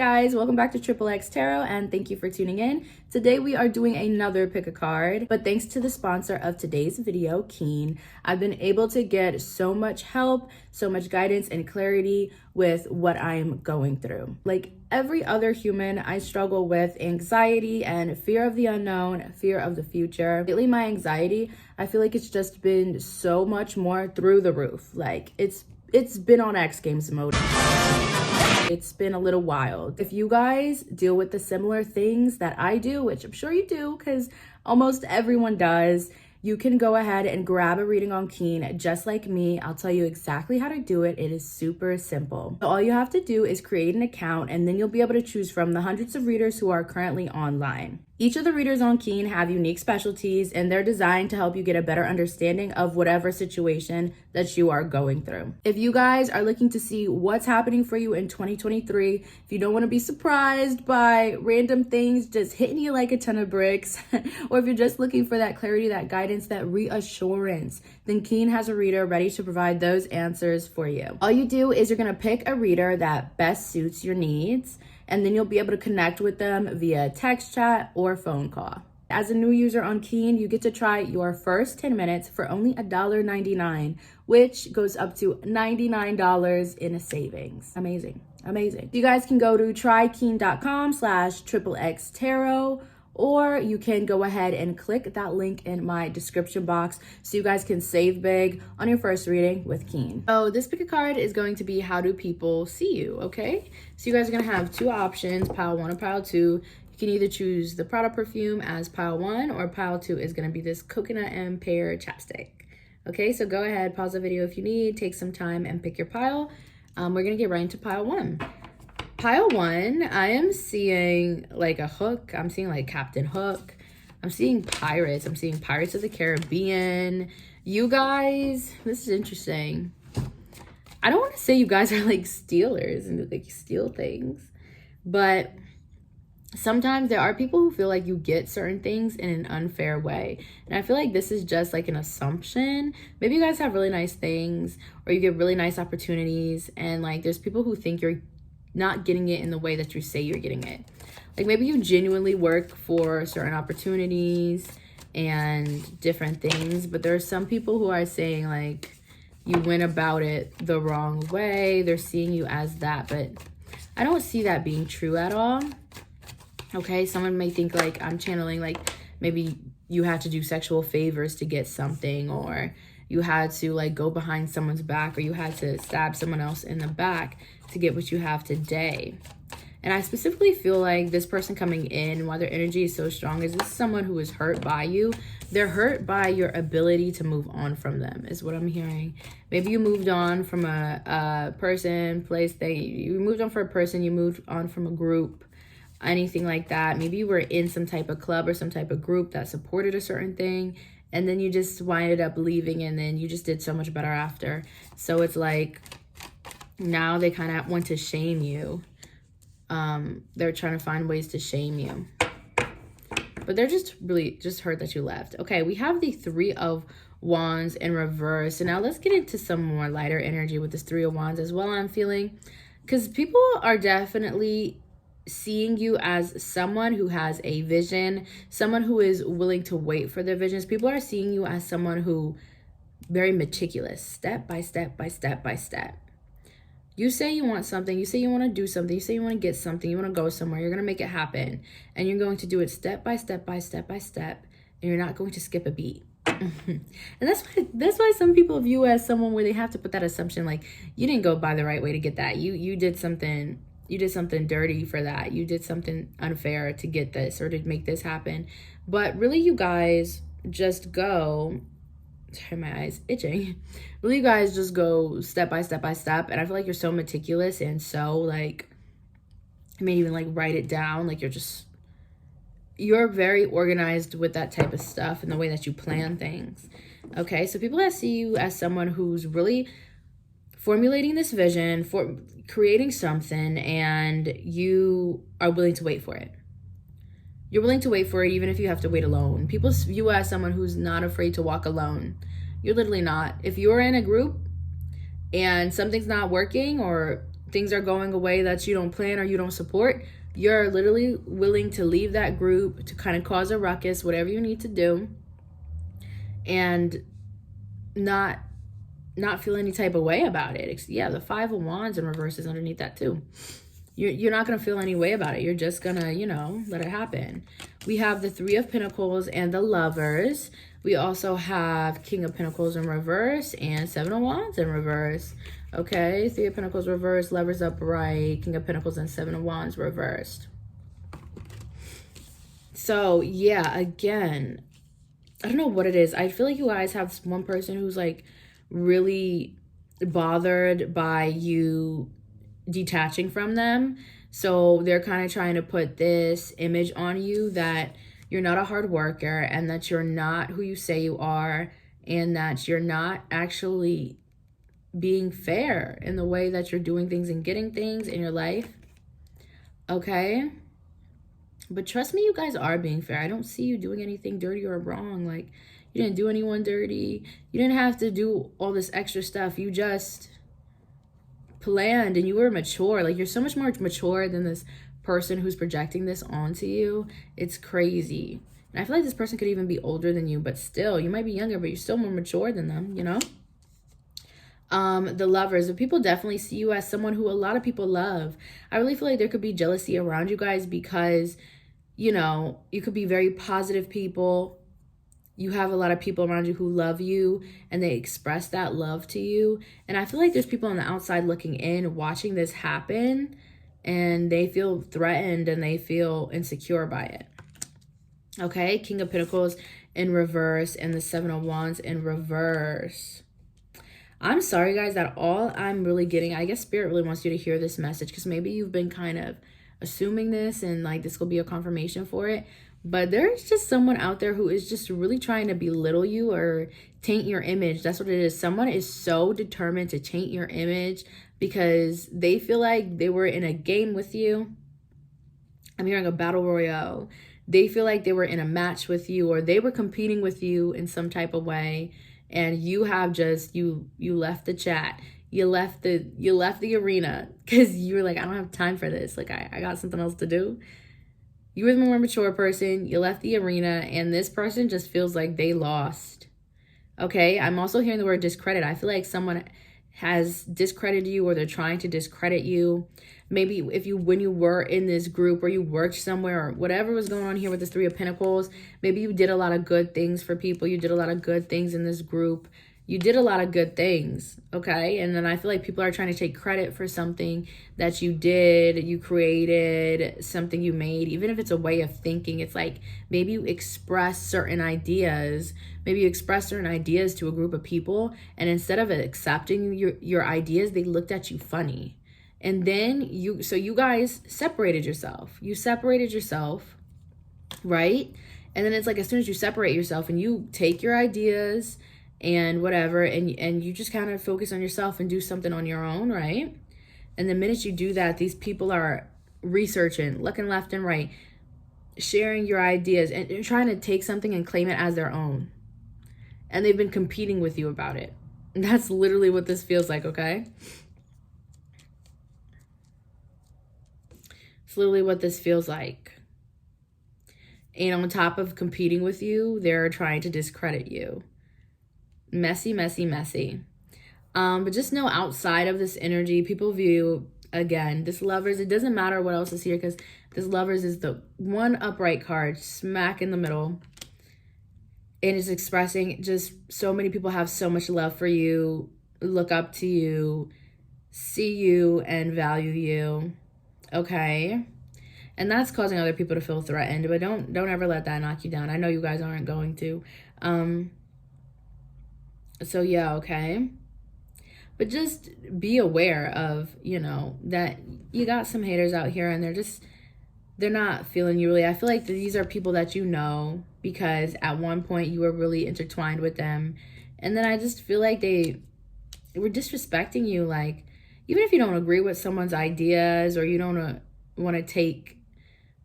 guys, welcome back to XXX Tarot and thank you for tuning in. Today we are doing another pick a card, but thanks to the sponsor of today's video, Keen, I've been able to get so much help, so much guidance and clarity with what I'm going through. Like every other human, I struggle with anxiety and fear of the unknown, fear of the future. Lately, my anxiety, I feel like it's just been so much more through the roof. Like it's been on X Games mode. It's been a little wild. If you guys deal with the similar things that I do, which I'm sure you do because almost everyone does, you can go ahead and grab a reading on Keen just like me. I'll tell you exactly how to do it. It is super simple. So all you have to do is create an account and then you'll be able to choose from the hundreds of readers who are currently online. Each of the readers on Keen have unique specialties and they're designed to help you get a better understanding of whatever situation that you are going through. If you guys are looking to see what's happening for you in 2023, if you don't want to be surprised by random things just hitting you like a ton of bricks, or if you're just looking for that clarity, that guidance, that reassurance, then Keen has a reader ready to provide those answers for you. All you do is you're going to pick a reader that best suits your needs, and then you'll be able to connect with them via text chat or phone call. As a new user on Keen, you get to try your first 10 minutes for only $1.99, which goes up to $99 in a savings. Amazing, amazing. You guys can go to trykeen.com/XXX or you can go ahead and click that link in my description box so you guys can save big on your first reading with Keen. So this pick a card is going to be how do people see you, okay? So you guys are gonna have two options, pile one or pile two. You can either choose the Prada perfume as pile one, or pile two is gonna be this coconut and pear chapstick. Okay, so go ahead, pause the video if you need, take some time and pick your pile. We're gonna get right into pile one. Pile one, I am seeing like a hook. I'm seeing like Captain Hook. I'm seeing pirates. I'm seeing Pirates of the Caribbean. You guys, this is interesting. I don't want to say you guys are like stealers and like steal things, but sometimes there are people who feel like you get certain things in an unfair way. And I feel like this is just like an assumption. Maybe you guys have really nice things or you get really nice opportunities, and like there's people who think you're not getting it in the way that you say you're getting it. Like maybe you genuinely work for certain opportunities and different things, but there are some people who are saying like you went about it the wrong way. They're seeing you as that, but I don't see that being true at all. Okay, someone may think like I'm channeling like maybe you had to do sexual favors to get something, or you had to like go behind someone's back, or you had to stab someone else in the back to get what you have today. And I specifically feel like this person coming in, why their energy is so strong, is this is someone who is hurt by you. They're hurt by your ability to move on from them, is what I'm hearing. Maybe you moved on from a person, place, thing. You moved on from a person, you moved on from a group, anything like that. Maybe you were in some type of club or some type of group that supported a certain thing, and then you just winded up leaving, and then you just did so much better after. So it's like now they kind of want to shame you. They're trying to find ways to shame you, but they're just really just hurt that you left. Okay, we have the Three of Wands in reverse. So now let's get into some more lighter energy with this Three of Wands as well, I'm feeling, because people are definitely seeing you as someone who has a vision, someone who is willing to wait for their visions. People are seeing you as someone who very meticulous, step by step by step by step. You say you want something, you say you want to do something, you say you want to get something, you want to go somewhere, you're going to make it happen, and you're going to do it step by step by step by step, and you're not going to skip a beat. And that's why some people view as someone where they have to put that assumption like you didn't go by the right way to get that. You did something dirty for that. You did something unfair to get this or to make this happen. But really, you guys just go, sorry, my eyes itching. Really, you guys just go step by step by step. And I feel like you're so meticulous and so like, I may even like write it down. Like you're very organized with that type of stuff and the way that you plan things. Okay, so people that see you as someone who's really formulating this vision, for creating something, and you are willing to wait for it. You're willing to wait for it even if you have to wait alone. People view you as someone who's not afraid to walk alone. You're literally not. If you're in a group and something's not working or things are going away that you don't plan or you don't support, you're literally willing to leave that group to kind of cause a ruckus, whatever you need to do, and not feel any type of way about it. Yeah, the Five of Wands in reverse is underneath that too. You're not going to feel any way about it. You're just going to, you know, let it happen. We have the Three of Pentacles and the Lovers. We also have King of Pentacles in reverse and Seven of Wands in reverse. Okay, Three of Pentacles reversed, Lovers upright, King of Pentacles and Seven of Wands reversed. So, yeah, again, I don't know what it is. I feel like you guys have this one person who's like really bothered by you detaching from them. So they're kind of trying to put this image on you that you're not a hard worker and that you're not who you say you are, and that you're not actually being fair in the way that you're doing things and getting things in your life. Okay? But trust me, you guys are being fair. I don't see you doing anything dirty or wrong. Like, you didn't do anyone dirty. You didn't have to do all this extra stuff. You just planned and you were mature. Like, you're so much more mature than this person who's projecting this onto you. It's crazy. And I feel like this person could even be older than you, but still, you might be younger, but you're still more mature than them, you know? The Lovers, but people definitely see you as someone who a lot of people love. I really feel like there could be jealousy around you guys because, you know, you could be very positive people. You have a lot of people around you who love you and they express that love to you. And I feel like there's people on the outside looking in, watching this happen, and they feel threatened and they feel insecure by it. Okay, King of Pentacles in reverse and the Seven of Wands in reverse. I'm sorry, guys, that all I'm really getting, I guess Spirit really wants you to hear this message because maybe you've been kind of assuming this and like this will be a confirmation for it. But there's just someone out there who is just really trying to belittle you or taint your image. That's what it is. Someone is so determined to taint your image because they feel like they were in a game with you. I'm hearing a battle royale. They feel like they were in a match with you or they were competing with you in some type of way. And you have just, you left the chat. You left the arena because you were like, I don't have time for this. Like, I got something else to do. You were the more mature person. You left the arena, and this person just feels like they lost. Okay? I'm also hearing the word discredit. I feel like someone has discredited you or they're trying to discredit you. Maybe when you were in this group or you worked somewhere or whatever was going on here with this Three of Pentacles, maybe you did a lot of good things for people. You did a lot of good things in this group. You did a lot of good things, okay? And then I feel like people are trying to take credit for something that you did, you created, something you made, even if it's a way of thinking. It's like maybe you express certain ideas. Maybe you express certain ideas to a group of people, and instead of accepting your ideas, they looked at you funny. And then you guys separated yourself. You separated yourself, right? And then it's like as soon as you separate yourself and you take your ideas and whatever, and you just kind of focus on yourself and do something on your own, right? And the minute you do that, these people are researching, looking left and right, sharing your ideas, and trying to take something and claim it as their own. And they've been competing with you about it. And that's literally what this feels like, okay? It's literally what this feels like. And on top of competing with you, they're trying to discredit you. Messy, messy, messy. But just know outside of this energy, people view, again, this Lovers, it doesn't matter what else is here because this Lovers is the one upright card smack in the middle. And it's expressing just so many people have so much love for you, look up to you, see you, and value you. Okay? And that's causing other people to feel threatened. But don't ever let that knock you down. I know you guys aren't going to. So yeah, okay. But just be aware of, you know, that you got some haters out here and they're not feeling you really. I feel like these are people that you know because at one point you were really intertwined with them. And then I just feel like they were disrespecting you. Like, even if you don't agree with someone's ideas or you don't want to take,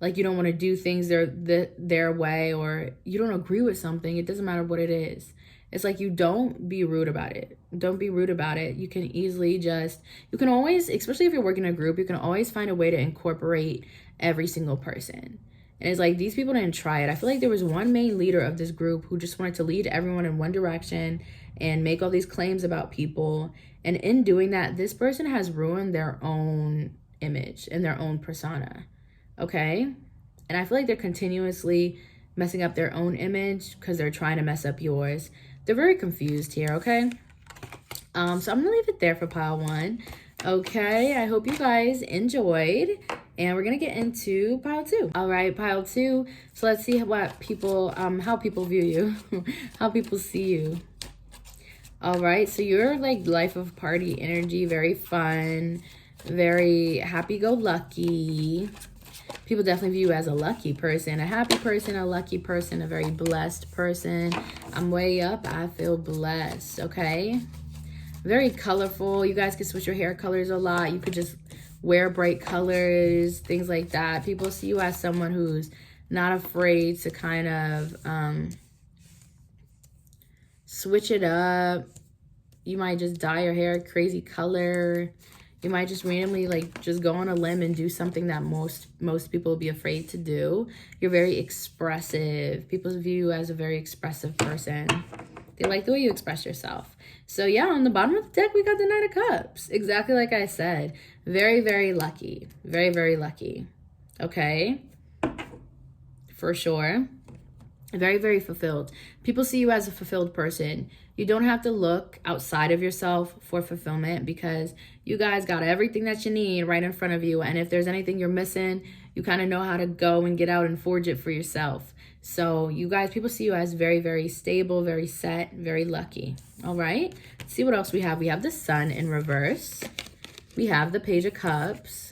like, you don't want to do things their way or you don't agree with something, it doesn't matter what it is. It's like, you don't be rude about it. Don't be rude about it. You can easily just, you can always, especially if you're working in a group, you can always find a way to incorporate every single person. And it's like, these people didn't try it. I feel like there was one main leader of this group who just wanted to lead everyone in one direction and make all these claims about people. And in doing that, this person has ruined their own image and their own persona. Okay? And I feel like they're continuously messing up their own image because they're trying to mess up yours. They're very confused here, okay? So I'm gonna leave it there for pile 1. Okay, I hope you guys enjoyed. And we're gonna get into pile 2. All right, pile 2. So let's see what people, how people view you, how people see you. All right, so you're like life of party energy, very fun, very happy-go-lucky. People definitely view you as a lucky person, a happy person, a lucky person, a very blessed person. I'm way up. I feel blessed, okay? Very colorful. You guys can switch your hair colors a lot. You could just wear bright colors, things like that. People see you as someone who's not afraid to kind of switch it up. You might just dye your hair a crazy color. You might just randomly like just go on a limb and do something that most people would be afraid to do. You're very expressive. People view you as a very expressive person. They like the way you express yourself. So yeah, on the bottom of the deck, we got the Knight of Cups. Exactly like I said. Very, very lucky. Very, very lucky. Okay? For sure. Very, very fulfilled. People see you as a fulfilled person. You don't have to look outside of yourself for fulfillment because you guys got everything that you need right in front of you. And if there's anything you're missing, you kind of know how to go and get out and forge it for yourself. So you guys, people see you as very, very stable, very set, very lucky. All right. Let's see what else we have. We have the Sun in reverse. We have the Page of Cups.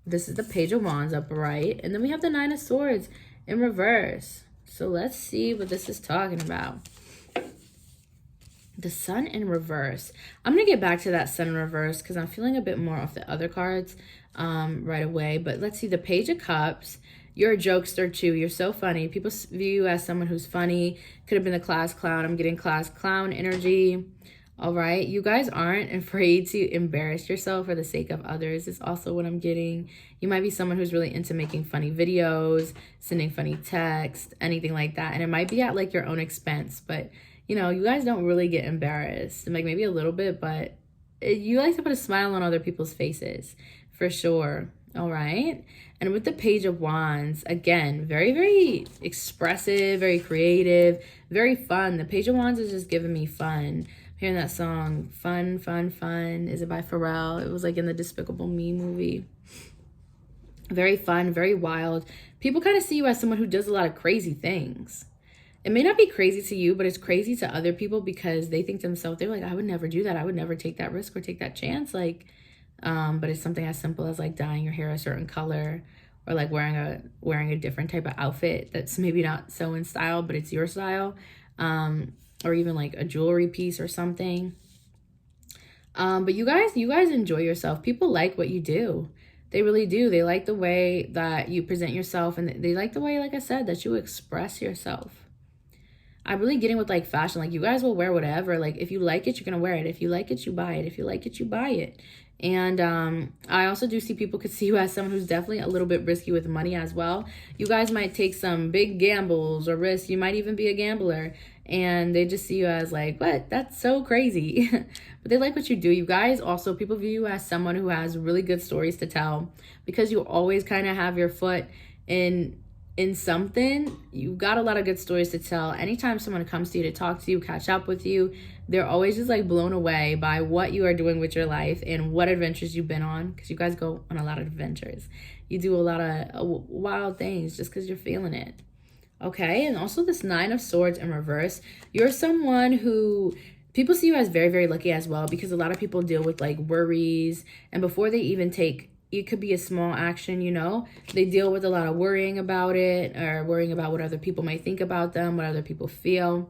This is the Page of Wands upright. And then we have the Nine of Swords in reverse. So let's see what this is talking about. The Sun in reverse. I'm going to get back to that Sun in reverse because I'm feeling a bit more off the other cards right away. But let's see, the Page of Cups. You're a jokester too. You're so funny. People view you as someone who's funny. Could have been the class clown. I'm getting class clown energy. All right. You guys aren't afraid to embarrass yourself for the sake of others. It's also what I'm getting. You might be someone who's really into making funny videos, sending funny texts, anything like that. And it might be at like your own expense, but you know, you guys don't really get embarrassed. Like maybe a little bit, but you like to put a smile on other people's faces for sure. All right. And with the Page of Wands, again, very, very expressive, very creative, very fun. The Page of Wands is just giving me fun. Hearing that song, Fun, Fun, Fun. Is it by Pharrell? It was like in the Despicable Me movie. Very fun, very wild. People kind of see you as someone who does a lot of crazy things. It may not be crazy to you, but it's crazy to other people because they think to themselves, they're like, I would never do that. I would never take that risk or take that chance. Like, but it's something as simple as like dyeing your hair a certain color or like wearing a different type of outfit that's maybe not so in style, but it's your style. Or even like a jewelry piece or something. But you guys enjoy yourself. People like what you do. They really do. They like the way that you present yourself, and they like the way, like I said, that you express yourself. I'm really getting with like fashion. Like you guys will wear whatever. Like if you like it, you're going to wear it. If you like it, you buy it. If you like it, you buy it. And I also do see people could see you as someone who's definitely a little bit risky with money as well. You guys might take some big gambles or risks. You might even be a gambler. And they just see you as like, what? That's so crazy. But they like what you do. You guys also, people view you as someone who has really good stories to tell. Because you always kind of have your foot in something. You've got a lot of good stories to tell. Anytime someone comes to you to talk to you, catch up with you, they're always just like blown away by what you are doing with your life and what adventures you've been on. Because you guys go on a lot of adventures. You do a lot of wild things just because you're feeling it. Okay, and also this Nine of Swords in reverse. You're someone who people see you as very, very lucky as well, because a lot of people deal with like worries, and before they even take, it could be a small action, you know, they deal with a lot of worrying about it, or worrying about what other people might think about them, what other people feel,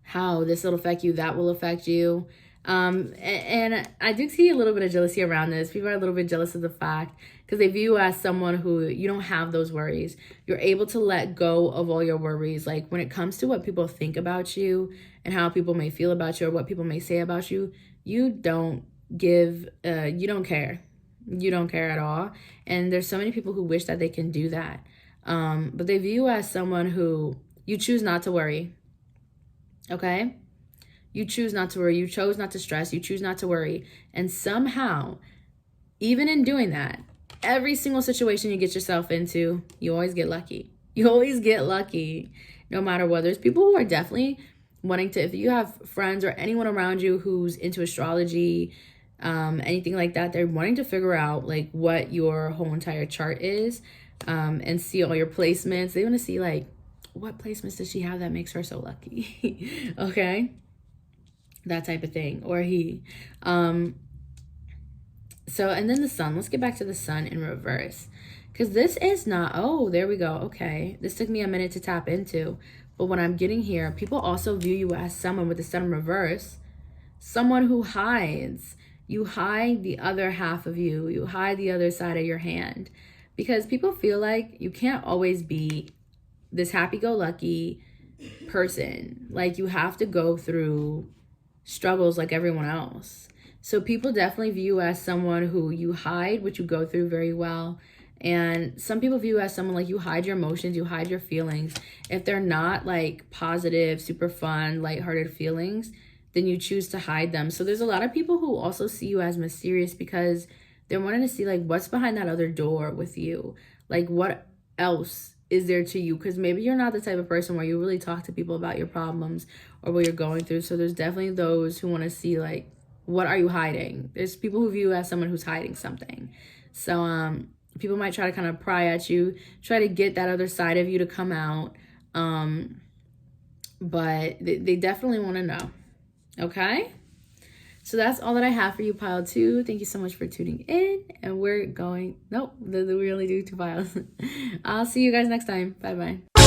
how this will affect you, that will affect you. And I do see a little bit of jealousy around this. People are a little bit jealous of the fact because they view you as someone who you don't have those worries. You're able to let go of all your worries. Like when it comes to what people think about you and how people may feel about you or what people may say about you, you don't you don't care. You don't care at all. And there's so many people who wish that they can do that. But they view you as someone who you choose not to worry. Okay? You choose not to worry. You chose not to stress. You choose not to worry. And somehow, even in doing that, every single situation you get yourself into, you always get lucky. You always get lucky, no matter what. There's people who are definitely wanting to, if you have friends or anyone around you who's into astrology, anything like that, they're wanting to figure out like what your whole entire chart is, and see all your placements. They want to see like, what placements does she have that makes her so lucky? Okay? That type of thing, or he. So, and then the sun. Let's get back to the sun in reverse. Because this is not, oh, there we go. Okay. This took me a minute to tap into. But when I'm getting here, people also view you as someone with the sun in reverse. Someone who hides. You hide the other half of you. You hide the other side of your hand. Because people feel like you can't always be this happy-go-lucky person. Like you have to go through struggles like everyone else. So people definitely view you as someone who you hide what you go through very well. And some people view you as someone like you hide your emotions, you hide your feelings. If they're not like positive, super fun, lighthearted feelings, then you choose to hide them. So there's a lot of people who also see you as mysterious because they're wanting to see like what's behind that other door with you. Like what else is there to you? Because maybe you're not the type of person where you really talk to people about your problems or what you're going through. So there's definitely those who want to see like, what are you hiding? There's people who view you as someone who's hiding something. So people might try to kind of pry at you, try to get that other side of you to come out. But they definitely want to know. Okay? So that's all that I have for you, pile 2. Thank you so much for tuning in. And we're going, nope, we only do 2 piles. I'll see you guys next time. Bye-bye.